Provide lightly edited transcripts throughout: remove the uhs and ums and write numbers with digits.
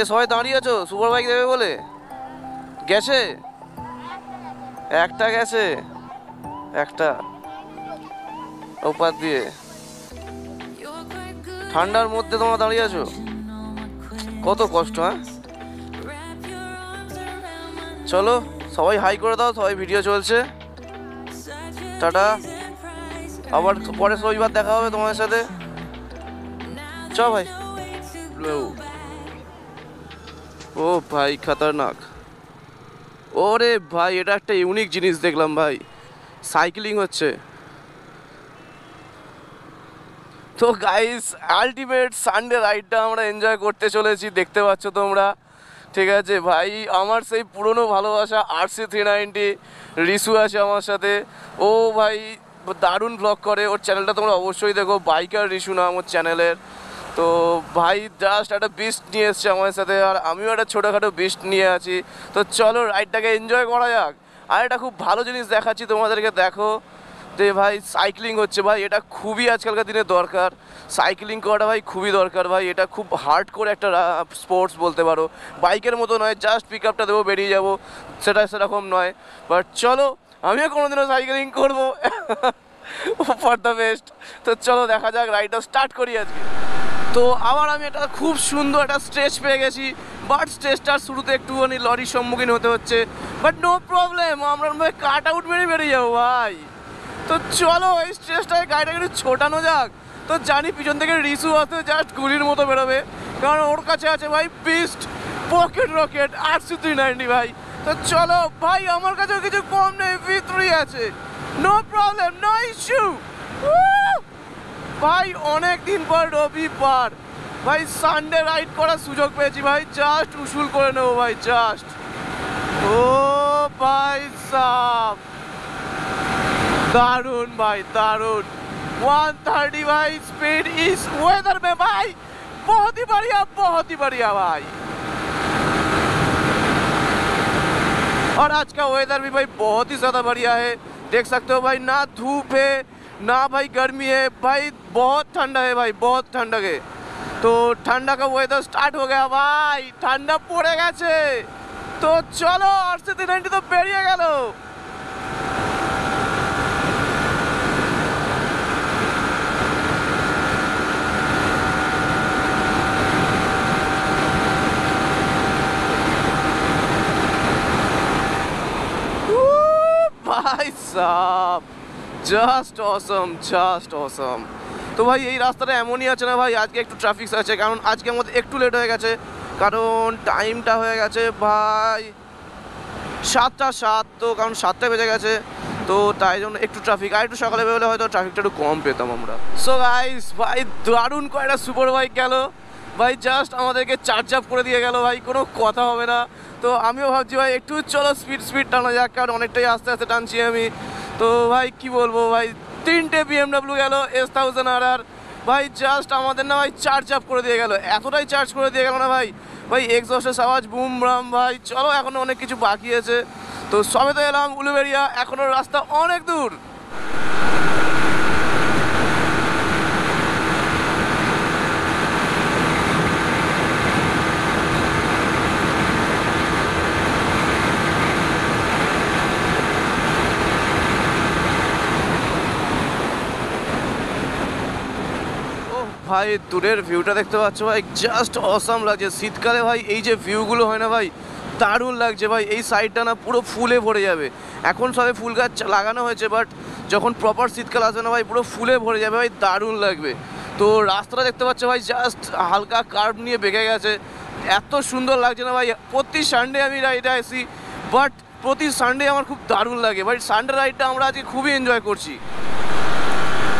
সবাই দাঁড়িয়ে আছো সুপার বাইক দেবে বলে? গেছে একটা, গেছে একটা ওপার দিয়ে। ঠান্ডার মধ্যে তোমরা দাঁড়িয়ে আছো, কত কষ্ট। হ্যাঁ চলো সবাই হাই করে দাও, সবাই ভিডিও চলছে। টাটা, আবার পরে রবিবার দেখা হবে তোমাদের সাথে। চ ভাই। ও ভাই খতরনাক। ওরে ভাই এটা একটা ইউনিক জিনিস দেখলাম ভাই, সাইক্লিং হচ্ছে। তো গাইস আলটিমেট সানডে রাইডটা আমরা এনজয় করতে চলেছি, দেখতে পাচ্ছ তোমরা। ঠিক আছে ভাই, আমার সেই পুরনো ভালোবাসা Rc390 রিসু আছে আমার সাথে। ও ভাই দারুণ ব্লগ করে, ওর চ্যানেলটা তোমরা অবশ্যই দেখো, বাইকার রিসু নাম ওর চ্যানেলের। তো ভাই জাস্ট একটা বিস্ট নিয়ে এসছে আমার সাথে, আর আমিও একটা ছোটোখাটো বিস্ট নিয়ে আছি। তো চলো রাইডটাকে এনজয় করা যাক। আর এটা খুব ভালো জিনিস দেখাচ্ছি তোমাদেরকে, দেখো যে ভাই সাইক্লিং হচ্ছে। ভাই এটা খুবই আজকালকার দিনে দরকার, সাইক্লিং করাটা ভাই খুবই দরকার। ভাই এটা খুব হার্ড করে একটা স্পোর্টস বলতে পারো, বাইকের মতো নয় জাস্ট পিক আপটা দেবো বেরিয়ে যাবো, সেটা সেরকম নয়। বাট চলো আমিও কোনোদিনও সাইক্লিং করবো ফর দ্য বেস্ট। তো চলো দেখা যাক, রাইডটা স্টার্ট করি আজকে। তো আবার আমি একটা খুব সুন্দর একটা স্ট্রেচ পেয়ে গেছি, বাট স্ট্রেচটার শুরুতে একটুখানি লরির সম্মুখীন হতে হচ্ছে, বাট নো প্রবলেম, আমরা কাট আউট মেরে বেরিয়ে যাবো ভাই। তো চলো এই স্ট্রেচটায় গাড়িটাকে একটু ছোটানো যাক। তো জানি পিছন থেকে রিসু আসতে জাস্ট গুলির মতো বেরোবে, কারণ ওর কাছে আছে ভাই বিস্ট পকেট রকেট Rc390 ভাই। তো চলো ভাই, আমার কাছেও কিছু কম নেই, V3 আছে, নো প্রবলেম, নো ইস্যু ভাই। অনেক দিন পর রবিবার ভাই সানডে রাইড করার সুযোগ পেয়েছি ভাই, জাস্ট উসুল করে নেবো ভাই জাস্ট। ও ভাই সাব दारुण भाई दारुण, 130 भाई स्पीड इस वेदर में भाई, बहुत ही बढ़िया भाई। और आज का वेदर भी भाई बहुत ही ज़्यादा बढ़िया है, देख सकते हो भाई, ना धूप है ना भाई गर्मी है भाई, बहुत ठंडा है भाई, बहुत ठंडा है। तो ठंडा का वेदर स्टार्ट हो गया भाई, ठंडा पड़े गए। तो चलो Rc390 तो बेरिए गेलो। ভাই সাব জাস্ট অসম, জাস্ট অসম। তো ভাই এই রাস্তাটা এমনই আছে না ভাই, আজকে একটু ট্রাফিক আছে, কারণ আজকে আমাদের একটু লেট হয়ে গেছে, কারণ টাইমটা হয়ে গেছে ভাই 7টা 7, তো কারণ 7টা বেজে গেছে, তো তাই জন্য একটু ট্রাফিক। আর একটু সকালে বেরোলে হয়তো ট্রাফিকটা একটু কম পেতাম আমরা। সো গাইস ভাই দারুণ কয়টা সুপার বাইক গেল ভাই, জাস্ট আমাদেরকে চার্জ আপ করে দিয়ে গেল ভাই, কোনো কথা হবে না। তো আমিও ভাবছি ভাই একটু চলো স্পিড টানা যাক, কারণ অনেকটাই আস্তে আস্তে টানছি আমি। তো ভাই কি বলবো ভাই, 3টে BMW গেল S1000RR ভাই, জাস্ট আমাদের না ভাই চার্জ আপ করে দিয়ে গেল, এতটাই চার্জ করে দিয়ে গেল না ভাই। ভাই এক্সস্টের আওয়াজ বুম ব্রাম ভাই। চলো এখনও অনেক কিছু বাকি আছে, তো সবে তো এলাম উলুবেড়িয়া, এখনও রাস্তা অনেক দূর। ভাই দূরের ভিউটা দেখতে পাচ্ছ ভাই, জাস্ট অসাম লাগছে। শীতকালে ভাই এই যে ভিউগুলো হয় না ভাই, দারুণ লাগছে ভাই। এই সাইডটা না পুরো ফুলে ভরে যাবে, এখন সবে ফুল গাছ লাগানো হয়েছে, বাট যখন প্রপার শীতকাল আসবে না ভাই পুরো ফুলে ভরে যাবে ভাই, দারুণ লাগবে। তো রাস্তাটা দেখতে পাচ্ছ ভাই, জাস্ট হালকা কার্ভ নিয়ে বেঁকে গেছে, এত সুন্দর লাগছে না ভাই। প্রতি সানডে আমি রাইডে আসি, বাট প্রতি সানডে আমার খুব দারুণ লাগে ভাই। সানডে রাইডটা আমরা আজকে খুবই এনজয় করছি।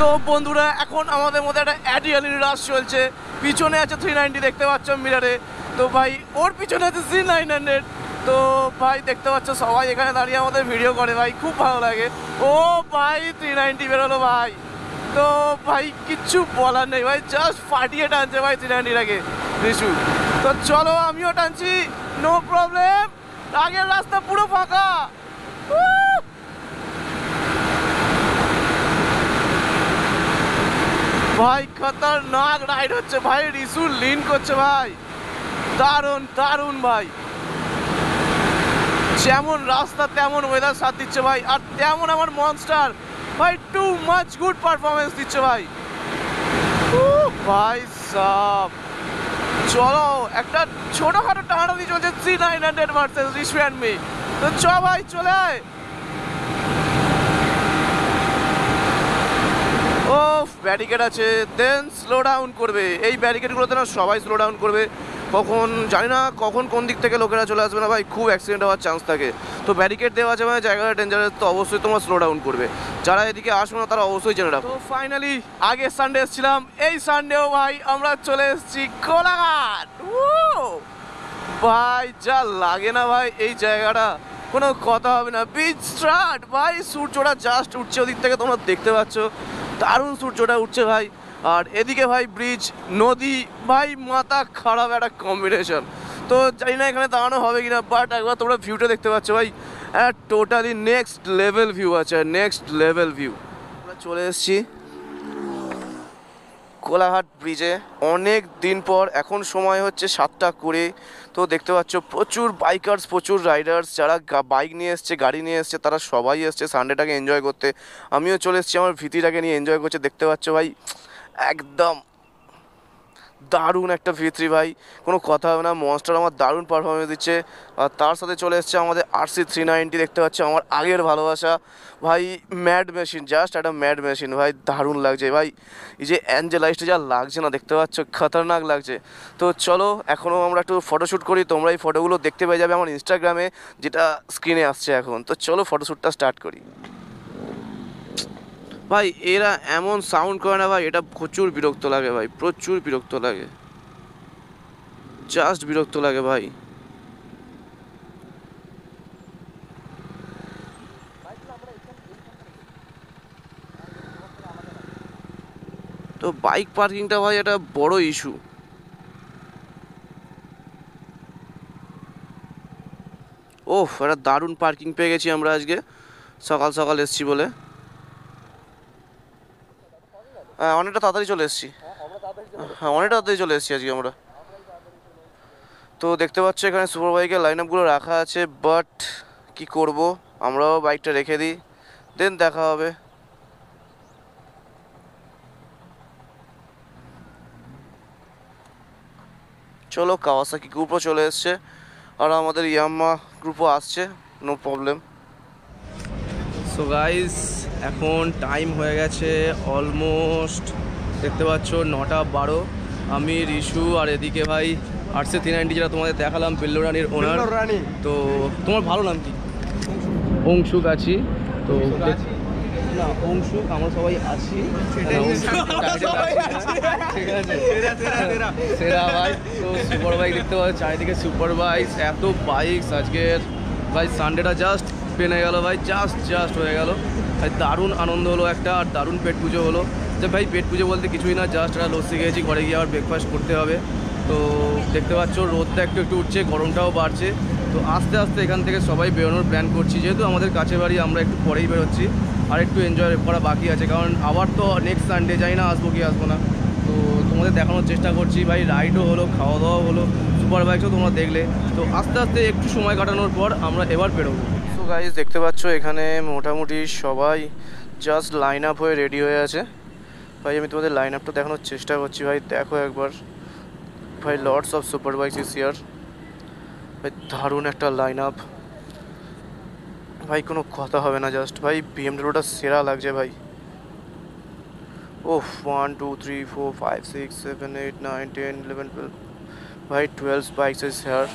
তো বন্ধুরা এখন আমাদের মধ্যে একটা অ্যাড্রিনালিন রাশ চলছে, পিছনে আছে 390 দেখতে পাচ্ছ মিরারে, তো ভাই ওর পিছনে আছে C900। তো ভাই দেখতে পাচ্ছ সবাই এখানে দাঁড়িয়ে আমাদের ভিডিও করে ভাই, খুব ভালো লাগে। ও ভাই 390 বেরোলো ভাই, তো ভাই কিচ্ছু বলার নেই ভাই, জাস্ট ফাটিয়ে টানছে ভাই 390টাকে রিসু। তো চলো আমিও টানছি, নো প্রবলেম, আগের রাস্তা পুরো ফাঁকা। ভাই খতরনাক রাইড হচ্ছে ভাই, রিসু লিন করছে ভাই, দারুণ দারুণ ভাই, যেমন রাস্তা তেমন ওয়েদার সাথ দিচ্ছে ভাই, আর তেমন আমার মনস্টার ভাই টু মাচ গুড পারফরমেন্স দিচ্ছে ভাই। ভাই সাব চলো একটা ছোটখাটো টানাটানি চলছে C900 versus Rishu and me. তো চ ভাই চলে আয়। ও ব্যারিকেড আছে, দেন স্লো ডাউন করবে। এই ব্যারিকেডগুলোতে না সবাই স্লো ডাউন করবে, কখন জানি না কখন কোন দিক থেকে লোকেরা চলে আসবে না ভাই, খুব অ্যাক্সিডেন্ট হওয়ার চান্স থাকে। তো ব্যারিকেড দেওয়া আছে মানে জায়গাটা ডেঞ্জারাস, তো অবশ্যই তোমরা স্লো ডাউন করবে। যারা এদিকে আসবে না তারা অবশ্যই জেনে রাখো। তো ফাইনালি আগের সানডে এসেছিলাম, এই সানডেও ভাই আমরা চলে এসেছি কোলাঘাট। ভাই যা লাগে না ভাই এই জায়গাটা, কোনো কথা হবে না। বিচ স্টার্ট ভাই, সূর্যটা জাস্ট উঠছে ওদিক থেকে, তোমরা দেখতে পাচ্ছ দারুণ সূর্যটা উঠছে ভাই। আর এদিকে ভাই ব্রিজ, নদী, ভাই মাথা খারাপ একটা কম্বিনেশন। তো জানি না এখানে দাঁড়ানো হবে কিনা, বাট একবার তোমরা ভিউটা দেখতে পাচ্ছ ভাই, টোটালি নেক্সট লেভেল ভিউ আছে, নেক্সট লেভেল ভিউ। আমরা চলে এসেছি কোলাঘাট ব্রিজে অনেক দিন পর। এখন সময় হচ্ছে 7:20। তো দেখতে পাচ্ছ প্রচুর বাইকার্স, প্রচুর রাইডার্স, যারা বাইক নিয়ে এসছে, গাড়ি নিয়ে এসছে, তারা সবাই এসছে সানডেটাকে এনজয় করতে। আমিও চলে এসেছি আমার ভিতিটাকে নিয়ে এনজয় করছে। দেখতে পাচ্ছ ভাই একদম দারুণ একটা V3 ভাই, কোনো কথা হবে না। মনস্টার আমার দারুণ পারফরমেন্স দিচ্ছে। আর তার সাথে চলে এসছে আমাদের Rc390, দেখতে পাচ্ছ আমার আগের ভালোবাসা ভাই, ম্যাড মেশিন, জাস্ট একটা ম্যাড মেশিন ভাই, দারুণ লাগছে ভাই। এই যে অ্যাঞ্জেলাইজটা যা লাগছে না, দেখতে পাচ্ছ খতরনাক লাগছে। তো চলো এখনও আমরা একটু ফটোশ্যুট করি, তোমরা এই ফটোগুলো দেখতে পেয়ে যাবে আমার ইনস্টাগ্রামে, যেটা স্ক্রিনে আসছে এখন। তো চলো ফটোশ্যুটটা স্টার্ট করি। ভাই এরা এমন সাউন্ড করে না ভাই, এটা প্রচুর বিরক্ত লাগে ভাই, প্রচুর বিরক্ত লাগে, জাস্ট বিরক্ত লাগে ভাই। তো বাইক পার্কিংটা ভাই এটা বড় ইস্যু। ওহ একটা দারুণ পার্কিং পেয়ে গেছি আমরা আজকে, সকাল সকাল এসছি বলে। হ্যাঁ অনেকটা তাড়াতাড়ি চলে এসেছি, হ্যাঁ অনেকটা তাড়াতাড়ি চলে এসেছি আজকে আমরা। তো দেখতে পাচ্ছ এখানে সুপার বাইকের লাইন আপগুলো রাখা আছে, বাট কি করব, আমরাও বাইকটা রেখে দিই, দেন দেখা হবে। চলো কাওয়াসাকি গ্রুপও চলে এসছে, আর আমাদের ইয়াম্মা গ্রুপও আসছে, নো প্রবলেম। সো গাইস এখন টাইম হয়ে গেছে অলমোস্ট, দেখতে পাচ্ছ 9:12। আমি রিশু আর এদিকে ভাই Rc390 যেটা তোমাদের দেখালাম, বেল্লোরানির ওনার। তো তোমার ভালো নাম কি? অংশুক আছি। তো না অংশুক আমরা সবাই আছি, ঠিক আছে সেরা ভাই। তো সুপার বাইক দেখতে পাচ্ছি চারিদিকে, সুপার বাইক, এত বাইকস আজকের ভাই। সানডেটা জাস্ট পেনে গেল ভাই, জাস্ট হয়ে গেল ভাই, দারুণ আনন্দ হলো একটা, আর দারুণ পেট পুজো হলো। যে ভাই পেট পুজো বলতে কিছুই না, জাস্ট একটা লস্যি খেয়েছি, ঘরে গিয়ে আবার ব্রেকফাস্ট করতে হবে। তো দেখতে পাচ্ছ রোদটা একটু উঠছে, গরমটাও বাড়ছে। তো আস্তে আস্তে এখান থেকে সবাই বেরোনোর প্ল্যান করছি, যেহেতু আমাদের কাছে বাড়ি, আমরা একটু পরেই বেরোচ্ছি, আর একটু এনজয় করা বাকি আছে, কারণ আবার তো নেক্সট সানডে যাই না আসবো কি আসবো না। তো তোমাদের দেখানোর চেষ্টা করছি ভাই, রাইডও হলো, খাওয়া দাওয়া হলো, সুপার বাইকও তোমরা দেখলে। তো আস্তে আস্তে একটু সময় কাটানোর পর আমরা এবার বেরোবো। তো গাইস দেখতে পাচ্ছ এখানে মোটামুটি সবাই জাস্ট লাইন আপ হয়ে রেডি হয়ে আছে ভাই। আমি তোমাদের লাইন আপটা দেখানোর চেষ্টা করছি ভাই, দেখো একবার ভাই, lords of super bikes is here ভাই, দারুণ একটা লাইন আপ ভাই, কোনো কথা হবে না, জাস্ট ভাই BMWটা সেরা লাগছে ভাই। ওহ 1 2 3 4 5 6 7 8 9 10 11 12 ভাই 12 বাইকস ইজ হিয়ার।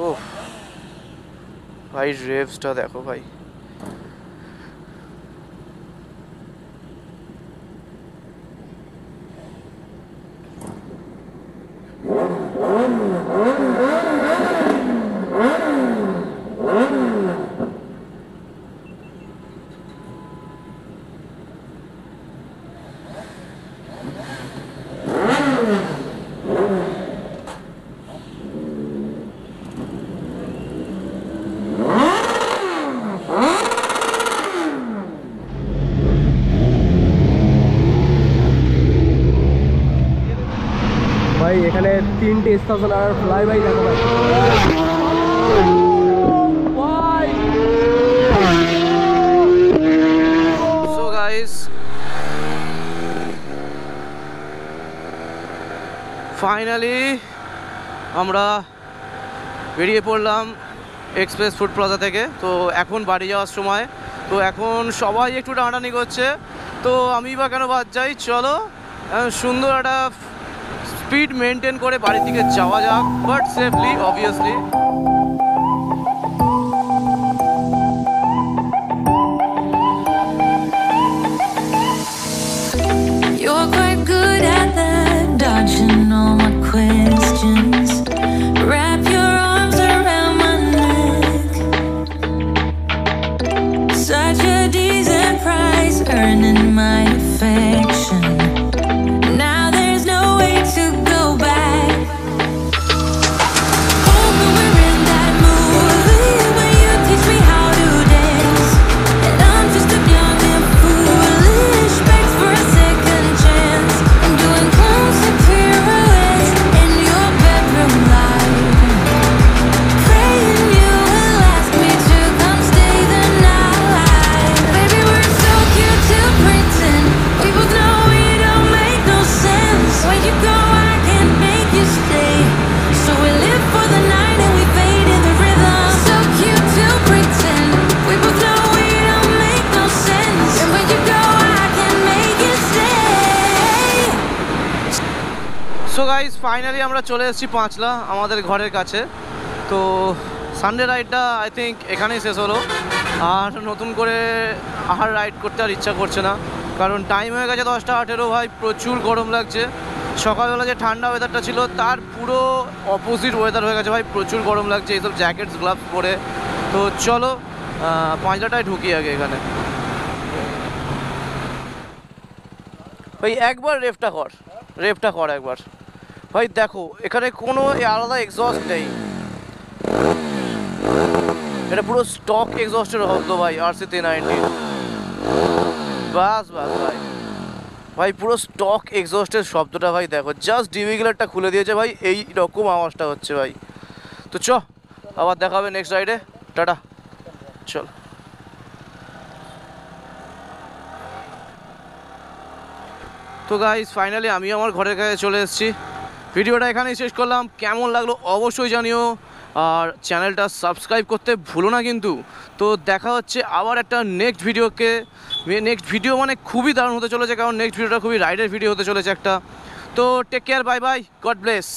ওহ ভাই রেভসটা দেখো ভাই, ভাই এখানে 3টে স্টেশন আর ফ্লাই বাই দেখো ভাই সো গাইস ফাইনালি আমরা বেরিয়ে পড়লাম এক্সপ্রেস ফুড প্লাজা থেকে। তো এখন বাড়ি যাওয়ার সময়, তো এখন সবাই একটু টানাটানি করছে, তো আমি বা কেন বাদ যাই, চলো সুন্দর একটা স্পিড মেনটেন করে বাড়ির দিকে যাওয়া যাক, but safely obviously. You're quite good at that, dodging all my questions. Wrap your arms around my neck. Such a decent price, earning my affection. Now there's no way to go back. Oh, but we're in that movie where you teach me how to dance, and I'm just a young and foolish, begs for a second chance. I'm doing clowns and pirouettes in your bedroom light, praying you will ask me to come stay the night. Baby, we're so cute to pretend. We both know we don't make no sense. When you go, I can't make you stay. So we live for the night and we fade in the rhythm. So cute to pretend. We both know we don't make no sense. And when you go, I can't make you stay. So guys finally আমরা চলে এসেছি পাঁচলা আমাদের ঘরের কাছে। তো Sunday রাইডটা I think এখানেই শেষ হলো, আর নতুন করে আর রাইড করতে আর ইচ্ছা করছে না, কারণ টাইম হয়ে গেছে 10:18। ভাই প্রচুর গরম লাগছে। সকালবেলা যে ঠান্ডা ওয়েদারটা ছিল তার পুরো অপোজিট ওয়েদার হয়ে গেছে ভাই, প্রচুর গরম লাগছে এইসব জ্যাকেটস গ্লাভস পরে। তো চলো পাঁচলাটায় ঢুকি আগে এখানে। ভাই একবার রেফটা কর একবার। ভাই দেখো এখানে কোনো আলাদা এক্সস্ট নেই, এটা পুরো স্টক এক্সস্টের শব্দ ভাই Rc390। বাস ভাই পুরো স্টক এক্সস্টের শব্দটা ভাই দেখো, জাস্ট ডিভিগুলারটা খুলে দিয়েছে ভাই, এই রকম আওয়াজটা হচ্ছে ভাই। তো চ আবার দেখা হবে নেক্সট রাইডে, টাটা চল। তো গাইস ফাইনালি আমি আমার ঘরের কাছে চলে এসেছি। ভিডিওটা এখানেই শেষ করলাম, কেমন লাগলো অবশ্যই জানিও, আর চ্যানেলটা সাবস্ক্রাইব করতে ভুলো না কিন্তু। তো দেখা হচ্ছে আবার একটা নেক্সট ভিডিও মানে খুবই দারুণ হতে চলেছে, কারণ নেক্সট ভিডিওটা খুবই রাইডের ভিডিও হতে চলেছে একটা। তো take care, bye bye, God bless.